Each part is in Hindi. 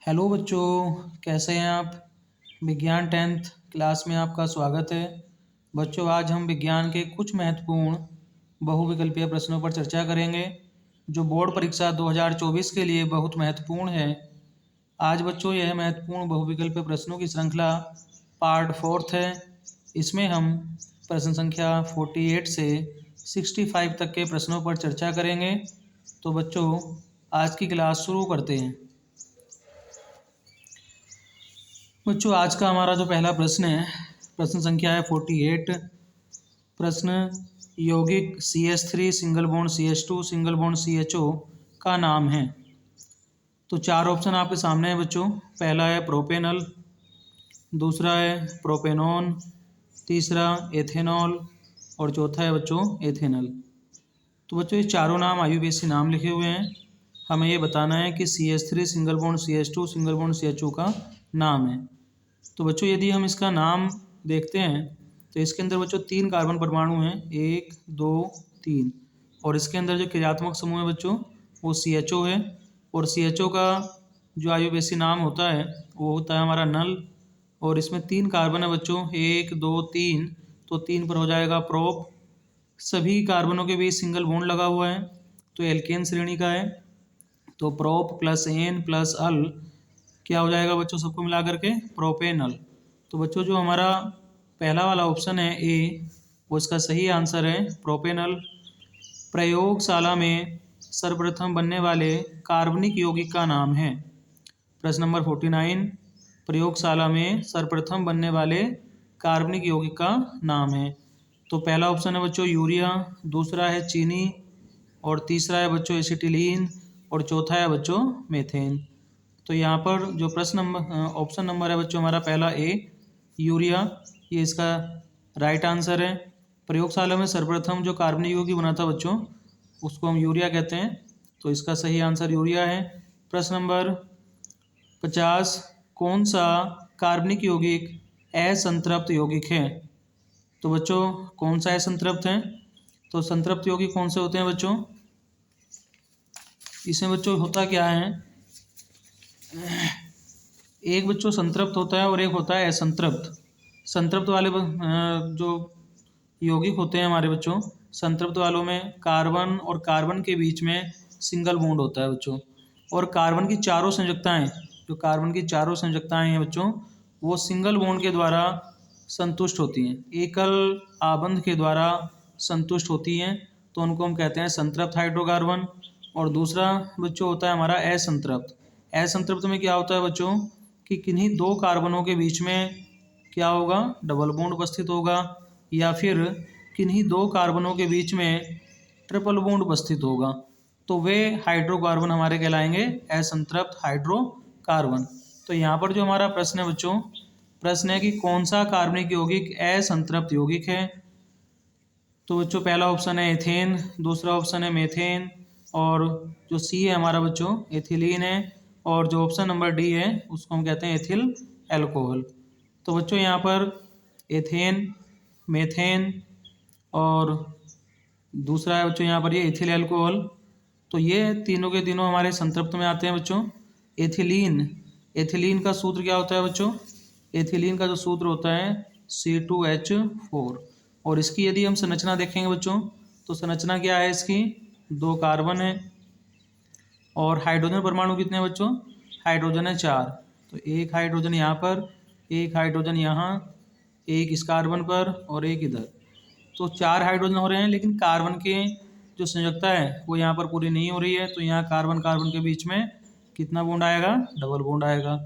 हेलो बच्चों, कैसे हैं आप। विज्ञान 10th क्लास में आपका स्वागत है। बच्चों, आज हम विज्ञान के कुछ महत्वपूर्ण बहुविकल्पीय प्रश्नों पर चर्चा करेंगे जो बोर्ड परीक्षा 2024 के लिए बहुत महत्वपूर्ण है। आज बच्चों यह महत्वपूर्ण बहुविकल्पीय प्रश्नों की श्रृंखला पार्ट 4 है। इसमें हम प्रश्न संख्या 48 से 65 तक के प्रश्नों पर चर्चा करेंगे। तो बच्चों, आज की क्लास शुरू करते हैं। बच्चों, आज का हमारा जो पहला प्रश्न है, प्रश्न संख्या है 48। प्रश्न, यौगिक CH3 single bond CH2 single bond CHO का नाम है। तो चार ऑप्शन आपके सामने है बच्चों। पहला है प्रोपेनल, दूसरा है प्रोपेनॉन, तीसरा एथेनॉल और चौथा है बच्चों एथेनल। तो बच्चों, ये चारों नाम IUPAC नाम लिखे हुए हैं। हमें ये बताना है कि CH3 single bond CH2 single bond CHO का नाम है। तो बच्चों, यदि हम इसका नाम देखते हैं तो इसके अंदर बच्चों 3 कार्बन परमाणु हैं, 1 2 3। और इसके अंदर जो क्रियात्मक समूह है बच्चों वो CHO है। और CHO का जो IUPAC नाम होता है वो होता है हमारा नल। और इसमें 3 कार्बन है बच्चों, 1 2 3। तो 3 पर हो जाएगा प्रोप। सभी कार्बनों के बीच सिंगल बॉन्ड लगा हुआ है तो एल्केन श्रेणी का है। तो प्रोप प्लस एन प्लस अल क्या हो जाएगा बच्चों, सबको मिला करके प्रोपेनल। तो बच्चों, जो हमारा पहला वाला ऑप्शन है ए, वो इसका सही आंसर है प्रोपेनल। प्रयोगशाला में सर्वप्रथम बनने वाले कार्बनिक यौगिक का नाम है। प्रश्न नंबर 49, प्रयोगशाला में सर्वप्रथम बनने वाले कार्बनिक यौगिक का नाम है। तो पहला ऑप्शन है बच्चों यूरिया, दूसरा है चीनी और तीसरा है बच्चों एसिटिलीन और चौथा है बच्चों मेथेन। तो यहाँ पर जो प्रश्न नंबर ऑप्शन नंबर है बच्चों हमारा पहला ए यूरिया, ये इसका राइट आंसर है। प्रयोगशाला में सर्वप्रथम जो कार्बनिक यौगिक बना था बच्चों उसको हम यूरिया कहते हैं। तो इसका सही आंसर यूरिया है। प्रश्न नंबर 50, कौन सा कार्बनिक यौगिक असंतृप्त यौगिक है। तो बच्चों, कौन सा असंतृप्त है। तो संतृप्त यौगिक कौन से होते हैं बच्चों, इसमें बच्चों होता क्या है, एक बच्चों संतृप्त होता है और एक होता है असंतृप्त। संतृप्त वाले जो यौगिक होते हैं हमारे बच्चों, संतृप्त वालों में कार्बन और कार्बन के बीच में सिंगल बॉन्ड होता है बच्चों। और कार्बन की चारों संयुक्ताएं, जो कार्बन की चारों संयुक्ताएं हैं बच्चों, वो सिंगल बॉन्ड के द्वारा संतुष्ट होती हैं, एकल आबंध के द्वारा संतुष्ट होती हैं। तो उनको हम कहते हैं संतृप्त हाइड्रोकार्बन। और दूसरा बच्चों होता है हमारा असंतृप्त। असंतृप्त में क्या होता है बच्चों कि किन्हीं दो कार्बनों के बीच में क्या होगा, डबल बॉन्ड उपस्थित होगा, या फिर किन्हीं दो कार्बनों के बीच में ट्रिपल बॉन्ड उपस्थित होगा। तो वे हाइड्रोकार्बन हमारे कहलाएंगे असंतृप्त हाइड्रोकार्बन। तो यहाँ पर जो हमारा प्रश्न है बच्चों, प्रश्न है कि कौन सा कार्बनिक यौगिक असंतृप्त यौगिक है। तो बच्चों, पहला ऑप्शन है एथेन, दूसरा ऑप्शन है मेथेन और जो सी है हमारा बच्चों एथिलीन है। और जो ऑप्शन नंबर डी है उसको हम कहते हैं एथिल एल्कोहल। तो बच्चों, यहाँ पर एथेन, मेथेन और दूसरा है बच्चों यहाँ पर ये एथिल एल्कोहल। तो ये तीनों के तीनों हमारे संतृप्त में आते हैं बच्चों। एथिलीन, एथिलीन का सूत्र क्या होता है बच्चों, एथिलीन का जो सूत्र होता है C2H4। और इसकी यदि हम संरचना देखेंगे बच्चों तो संरचना क्या है इसकी, 2 कार्बन है और हाइड्रोजन परमाणु कितने हैं बच्चों, हाइड्रोजन है 4। तो एक हाइड्रोजन यहाँ पर, एक हाइड्रोजन यहाँ, एक इस कार्बन पर और एक इधर। तो 4 हाइड्रोजन हो रहे हैं, लेकिन कार्बन के जो संयुक्ता है वो यहाँ पर पूरी नहीं हो रही है। तो यहाँ कार्बन कार्बन के बीच में कितना बॉन्ड आएगा, डबल बॉन्ड आएगा।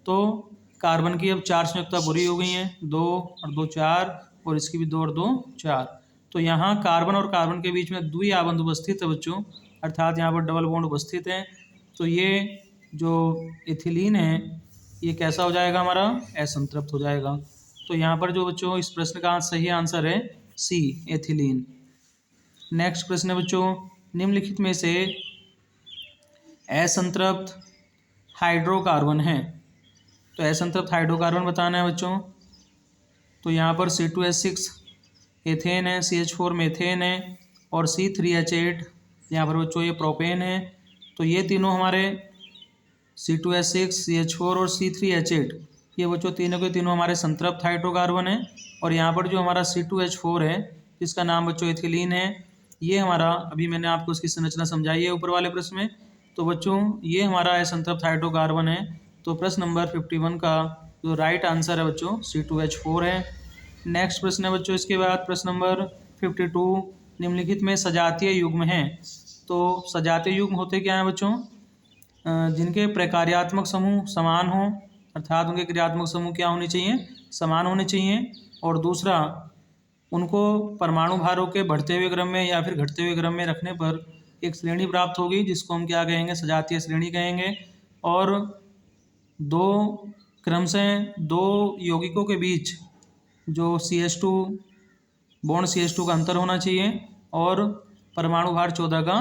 तो कार्बन की अब 4 संयुक्ता पूरी हो गई हैं, 2 और 2 4 और इसकी भी 2 और 2 4। तो यहाँ कार्बन और कार्बन के बीच में द्वि आबंध उपस्थित है बच्चों, अर्थात यहाँ पर डबल बॉन्ड उपस्थित है। तो ये जो एथिलीन है ये कैसा हो जाएगा हमारा, असंतृप्त हो जाएगा। तो यहाँ पर जो बच्चों इस प्रश्न का सही आंसर है सी, एथिलीन। नेक्स्ट प्रश्न है बच्चों, निम्नलिखित में से असंतृप्त हाइड्रोकार्बन है। तो असंतृप्त हाइड्रोकार्बन बताना है बच्चों। तो यहाँ पर C2H6 एथेन है, CH4 मेथेन है और C3H8 यहाँ पर बच्चों ये प्रोपेन है। तो ये तीनों हमारे C2H6, CH4 और C3H8, ये बच्चों तीनों के तीनों हमारे संतृप्त हाइड्रोकार्बन है। और यहाँ पर जो हमारा C2H4 है, जिसका नाम बच्चों एथिलीन है, ये हमारा, अभी मैंने आपको इसकी संरचना समझाई है ऊपर वाले प्रश्न में। तो बच्चों ये हमारा असंतृप्त हाइड्रोकार्बन है। तो प्रश्न नंबर 51 का जो राइट आंसर है बच्चों C2H4 है। नेक्स्ट प्रश्न है बच्चों इसके बाद प्रश्न नंबर 52, निम्नलिखित में सजातीय युग्म हैं। तो सजातीय युग्म होते क्या हैं बच्चों? जिनके प्रकार्यात्मक समूह समान हों, अर्थात उनके क्रियात्मक समूह क्या होने चाहिए? समान होने चाहिए। और दूसरा, उनको परमाणु भारों के बढ़ते हुए क्रम में या फिर घटते हुए क्रम में रखने पर एक श्रेणी प्राप्त होगी, जिसको हम क्या कहेंगे? सजातीय श्रेणी कहेंगे। और दो क्रम से दो यौगिकों के बीच जो CH2 बॉन्ड CH2 का अंतर होना चाहिए और परमाणु भार 14 का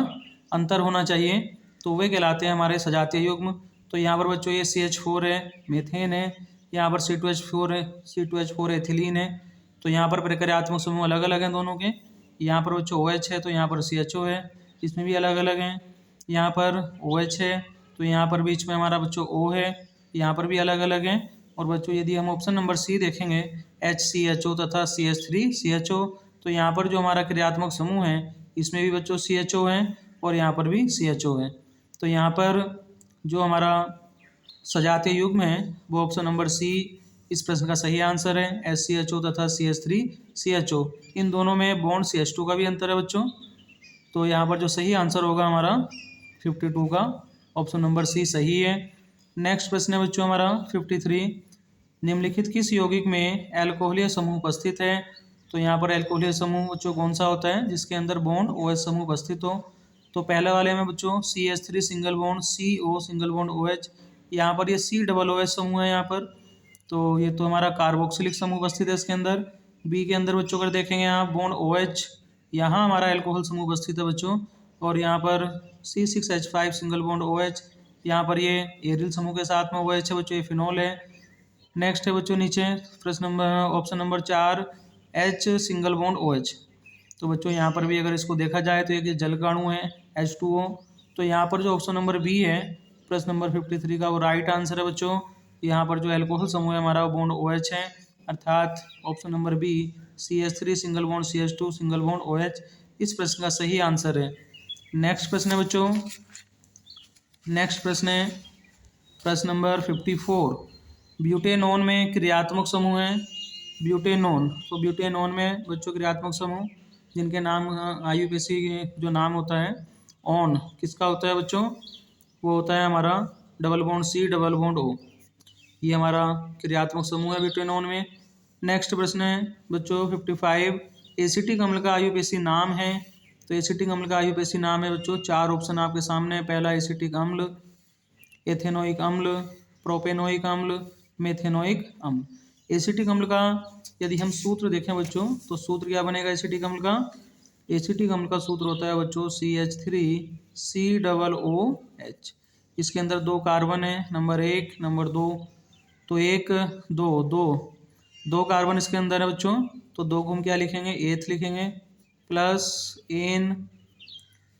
अंतर होना चाहिए, तो वे कहलाते हैं हमारे सजातीय युग्म। तो यहाँ पर बच्चों ये CH4 है, मीथेन है, यहाँ पर C2H4 है, C2H4 एथिलीन है। तो यहाँ पर प्रक्रियात्मक समूह अलग अलग हैं दोनों के। यहाँ पर बच्चों OH है, तो यहाँ पर CHO है, इसमें भी अलग अलग हैं। यहाँ पर OH है, तो यहाँ पर बीच में हमारा बच्चों O है, यहाँ पर भी अलग अलग हैं। और बच्चों यदि हम ऑप्शन नंबर C देखेंगे, HCHO तथा CH3CHO, तो यहाँ पर जो हमारा क्रियात्मक समूह है, इसमें भी बच्चों CHO है और यहाँ पर भी CHO है। तो यहाँ पर जो हमारा सजातीय युग्म है वो ऑप्शन नंबर C इस प्रश्न का सही आंसर है। HCHO तथा CH3CHO, इन दोनों में बॉन्ड CH2 का भी अंतर है बच्चों। तो यहाँ पर जो सही आंसर होगा हमारा 52 का ऑप्शन नंबर C सही है। नेक्स्ट प्रश्न है बच्चों हमारा 53, निम्नलिखित किस यौगिक में एल्कोहलीय समूह उपस्थित है? तो यहाँ पर एल्कोहलीय समूह बच्चों कौन सा होता है? जिसके अंदर बॉन्ड OH समूह उपस्थित हो। तो पहले वाले में बच्चों CH3 single bond CO single bond OH, यहाँ पर ये COOH समूह है यहाँ पर। तो ये तो हमारा कार्बोक्सिलिक समूह उपस्थित है इसके अंदर। बी के अंदर बच्चों अगर देखेंगे यहाँ बॉन्ड OH, यहाँ हमारा एल्कोहल समूह उपस्थित है बच्चों। और यहाँ पर C6H5 सिंगल बॉन्ड OH, यहाँ पर ये एरिल समूह के साथ में OH है बच्चों, ये फिनॉल है। नेक्स्ट है बच्चों नीचे प्रश्न number option number 4 H single bond OH। तो बच्चों यहाँ पर भी अगर इसको देखा जाए तो एक जल का अणु है H2O। तो यहाँ पर जो ऑप्शन नंबर बी है प्रश्न नंबर 53 का वो राइट आंसर है बच्चों। यहाँ पर जो एल्कोहल समूह है हमारा वो बॉन्ड OH है, अर्थात option number B CH3 single bond CH2 single bond OH इस प्रश्न का सही आंसर है। नेक्स्ट प्रश्न है बच्चों, नेक्स्ट प्रश्न है प्रश्न नंबर 54, ब्यूटेनॉन में क्रियात्मक समूह है। ब्यूटेनॉन, तो ब्यूटेनॉन में बच्चों क्रियात्मक समूह जिनके नाम IUPAC जो नाम होता है ऑन, किसका होता है बच्चों? वो होता है हमारा double bond C double bond O, ये हमारा क्रियात्मक समूह है ब्यूटेनॉन में। नेक्स्ट प्रश्न है बच्चों 55, एसिटिक अम्ल का IUPAC नाम है। तो एसिटिक अम्ल का IUPAC नाम है बच्चों, चार ऑप्शन आपके सामने है। पहला एसिटिक अम्ल, एथेनोइक अम्ल, प्रोपेनोइक अम्ल, मेथेनोइक अम्ल। एसिटिक अम्ल का यदि हम सूत्र देखें बच्चों, तो सूत्र क्या बनेगा एसिटिक अम्ल का? एसिटिक अम्ल का सूत्र होता है बच्चों CH3COOH। इसके अंदर दो कार्बन है, नंबर 1 नंबर 2। तो 1 2 2 दो कार्बन इसके अंदर है बच्चों, तो दो को हम क्या लिखेंगे? एथ लिखेंगे, प्लस एन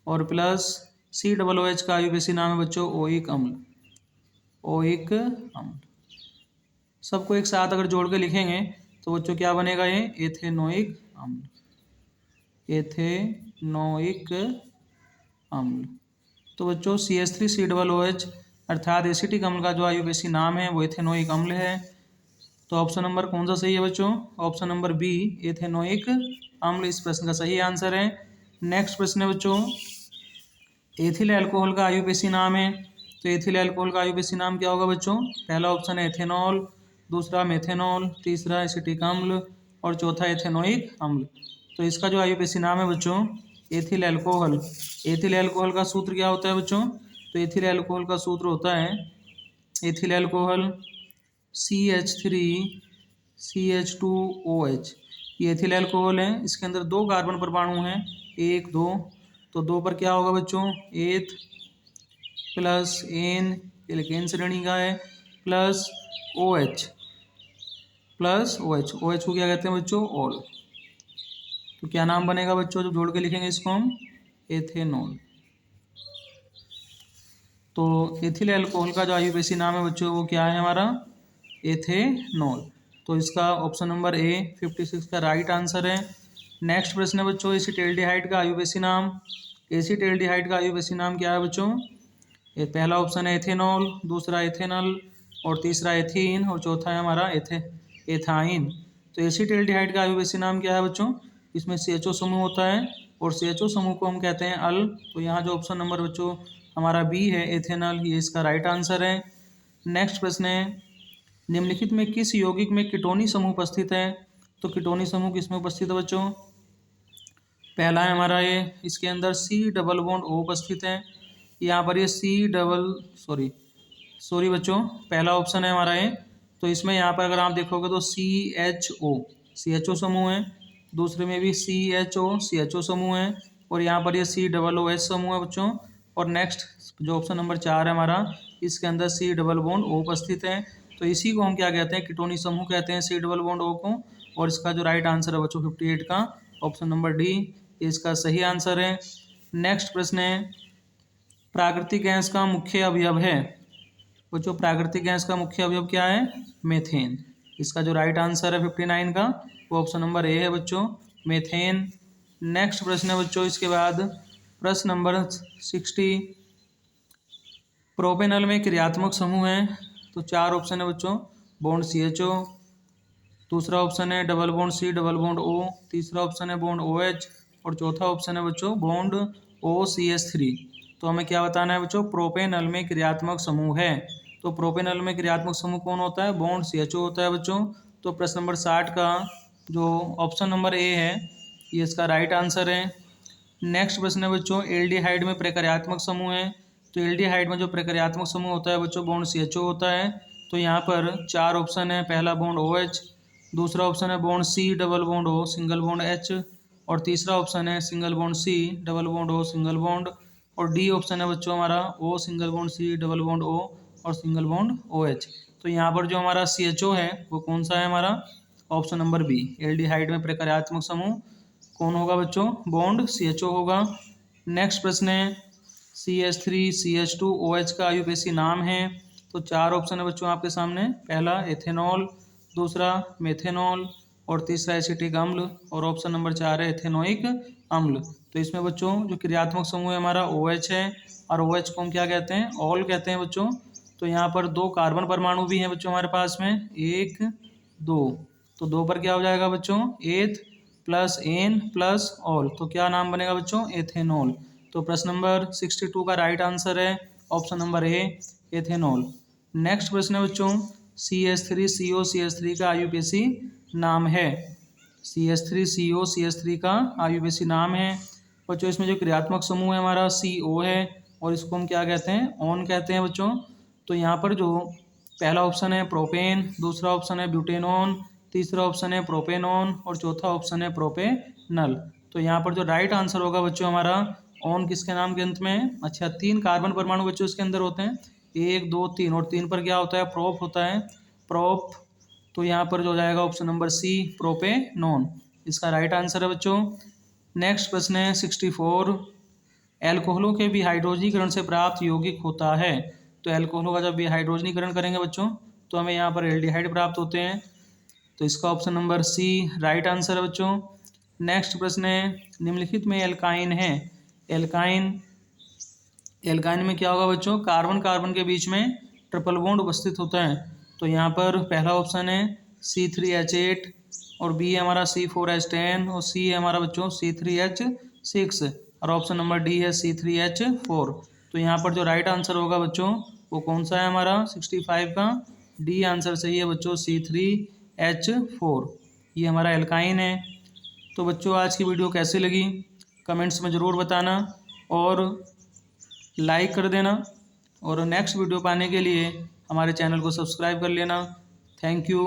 और प्लस COOH का IUPAC नाम है बच्चों ओइक अम्ल। ओइक अम्ल सबको एक साथ अगर जोड़ के लिखेंगे तो बच्चों क्या बनेगा? ये एथेनोइक अम्ल, एथेनोइक अम्ल। तो बच्चों CH3COOH अर्थात एसिटिक अम्ल का जो IUPAC नाम है वो एथेनोइक अम्ल है। तो ऑप्शन नंबर कौन सा सही है बच्चों? ऑप्शन नंबर बी एथेनोइक अम्ल इस प्रश्न का सही आंसर है। नेक्स्ट प्रश्न है बच्चों, एथिल अल्कोहल का IUPAC नाम है। तो एथिल अल्कोहल का IUPAC नाम क्या होगा बच्चों? पहला ऑप्शन है एथेनॉल, दूसरा मेथेनॉल, तीसरा एसिटिक अम्ल और चौथा एथेनोइक अम्ल। तो इसका जो IUPAC नाम है बच्चों एथिल अल्कोहल। एथिल अल्कोहल का सूत्र क्या होता है बच्चों? तो एथिल अल्कोहल का सूत्र होता है एथिल अल्कोहल CH3CH2OH। ये एथिल अल्कोहल है, इसके अंदर दो कार्बन परमाणु हैं, 1 2। तो 2 पर क्या होगा बच्चों? एथ प्लस एन, एल्केन श्रेणी का है, plus OH plus OH। OH को क्या कहते हैं बच्चों? ऑल। तो क्या नाम बनेगा बच्चों जब जोड़ के लिखेंगे इसको हम? एथेनॉल। तो एथिल अल्कोहल का जो आईयूपीएसी नाम है बच्चों वो क्या है हमारा, एथेनॉल। तो इसका ऑप्शन नंबर ए 56 का राइट आंसर है। नेक्स्ट प्रश्न है बच्चों एसिटाल्डिहाइड का आईयूपीएसी नाम। एसिटाल्डिहाइड का आईयूपीएसी नाम क्या है बच्चों, ये पहला ऑप्शन है एथेनॉल, दूसरा एथेनॉल और तीसरा एथीन और चौथा है हमारा एथाइन। तो एसिटाल्डिहाइड का आईयूपीएसी नाम क्या है बच्चों, इसमें CHO समूह होता है और CHO समूह को हम कहते हैं अल। तो यहाँ जो ऑप्शन नंबर बच्चों हमारा बी है एथेनॉल, ये इसका राइट आंसर है। नेक्स्ट प्रश्न है निम्नलिखित में किस यौगिक में कीटोनी समूह उपस्थित है। तो कीटोनी समूह किसमें उपस्थित है बच्चों, पहला है हमारा ये, इसके अंदर C+O उपस्थित है। यहाँ पर ये सॉरी बच्चों, पहला ऑप्शन है हमारा ये। तो इसमें यहाँ पर अगर आप देखोगे तो CHO समूह है, दूसरे में भी CHO समूह है और यहाँ पर ये COOH समूह है बच्चों। और नेक्स्ट जो ऑप्शन नंबर 4 है हमारा, इसके अंदर C+O उपस्थित है। तो इसी को हम क्या कहते हैं, कीटोनी समूह कहते हैं, C+O को। और इसका जो राइट आंसर है बच्चों 58 का ऑप्शन नंबर डी, इसका सही आंसर है। नेक्स्ट प्रश्न है प्राकृतिक गैस का मुख्य अवयव है। बच्चों प्राकृतिक गैस का मुख्य अवयव क्या है, मीथेन। इसका जो राइट आंसर है 59 का वो ऑप्शन नंबर ए है बच्चों, मीथेन। नेक्स्ट प्रश्न है बच्चों इसके बाद प्रश्न नंबर 60, प्रोपेनॉल में क्रियात्मक समूह है। तो 4 ऑप्शन है बच्चों, बॉन्ड CHO, दूसरा ऑप्शन है डबल बॉन्ड C+O, तीसरा ऑप्शन है बॉन्ड OH और चौथा ऑप्शन है बच्चों बॉन्ड OCH3। तो हमें क्या बताना है बच्चों, प्रोपेनॉल में क्रियात्मक समूह है। तो प्रोपेनॉल में क्रियात्मक समूह कौन होता है, बॉन्ड CHO होता है बच्चों। तो प्रश्न नंबर 60 का जो ऑप्शन नंबर ए है ये इसका राइट आंसर है। नेक्स्ट प्रश्न है बच्चों एल्डिहाइड में प्रक्रियात्मक समूह है। तो एल्डिहाइड में जो प्रक्रियात्मक समूह होता है बच्चों बॉन्ड CHO होता है। तो यहाँ पर 4 ऑप्शन है, पहला बॉन्ड OH, दूसरा ऑप्शन है bond C+O single bond H और तीसरा ऑप्शन है single bond C+O single bond और डी ऑप्शन है बच्चों हमारा O सिंगल बॉन्ड C+O और सिंगल बॉन्ड OH। तो यहाँ पर जो हमारा CHO है वो कौन सा है हमारा, ऑप्शन नंबर बी, एल्डिहाइड में प्रक्रियात्मक समूह कौन होगा बच्चों, बॉन्ड CHO होगा। नेक्स्ट प्रश्न है CH3CH2OH का आईयूपीएसी नाम है। तो 4 ऑप्शन है बच्चों आपके सामने, पहला एथेनॉल, दूसरा मेथेनॉल और तीसरा एसिटिक अम्ल और ऑप्शन नंबर 4 है एथेनोइक अम्ल। तो इसमें बच्चों जो क्रियात्मक समूह है हमारा OH है और OH को हम क्या कहते हैं, ऑल कहते हैं बच्चों। तो यहाँ पर 2 कार्बन परमाणु भी हैं बच्चों हमारे पास में, 1 2, तो 2 पर क्या हो जाएगा बच्चों, एथ प्लस एन प्लस ऑल, तो क्या नाम बनेगा बच्चों, एथेनॉल। तो प्रश्न नंबर 62 का राइट आंसर है option number A, ethanol. Next प्रश्न है बच्चों CH3COCH3 का आईयूपीएसी नाम है। CH3COCH3 का आईयूपीएसी नाम है बच्चों। इसमें जो क्रियात्मक समूह है हमारा CO है और इसको हम क्या कहते हैं, ऑन कहते हैं बच्चों। तो यहाँ पर जो पहला ऑप्शन है प्रोपेन, दूसरा ऑप्शन है ब्यूटेनॉन, तीसरा ऑप्शन है प्रोपेनॉन और चौथा ऑप्शन है प्रोपेनल। तो यहाँ पर जो राइट आंसर होगा बच्चों हमारा ऑन किसके नाम के अंत में, अच्छा 3 कार्बन परमाणु बच्चों इसके अंदर होते हैं, 1 2 3 और 3 पर क्या होता है, प्रोप होता है, प्रोप। तो यहाँ पर जो हो जाएगा ऑप्शन नंबर सी, प्रोपेनॉन, इसका राइट आंसर है बच्चों। नेक्स्ट प्रश्न है 64, एल्कोहलों के विहाइड्रोजनीकरण से प्राप्त यौगिक होता है। तो एल्कोहलों का जब विहाइड्रोजनीकरण करेंगे बच्चों तो हमें यहाँ पर एल्डिहाइड प्राप्त होते हैं। तो इसका option number C right answer है बच्चों। नेक्स्ट प्रश्न है निम्नलिखित में एल्काइन है। एल्काइन में क्या होगा बच्चों, कार्बन कार्बन के बीच में ट्रिपल बॉन्ड उपस्थित होता है। तो यहाँ पर पहला ऑप्शन है C3H8 और बी है हमारा C4H10 और सी है हमारा बच्चों C3H6 और ऑप्शन नंबर डी है C3H4। तो यहाँ पर जो राइट आंसर होगा बच्चों वो कौन सा है हमारा 65 का डी आंसर सही है बच्चों, C3H4, ये हमारा एल्काइन है। तो बच्चों आज की वीडियो कैसी लगी कमेंट्स में ज़रूर बताना और लाइक कर देना और नेक्स्ट वीडियो पाने के लिए हमारे चैनल को सब्सक्राइब कर लेना। Thank you.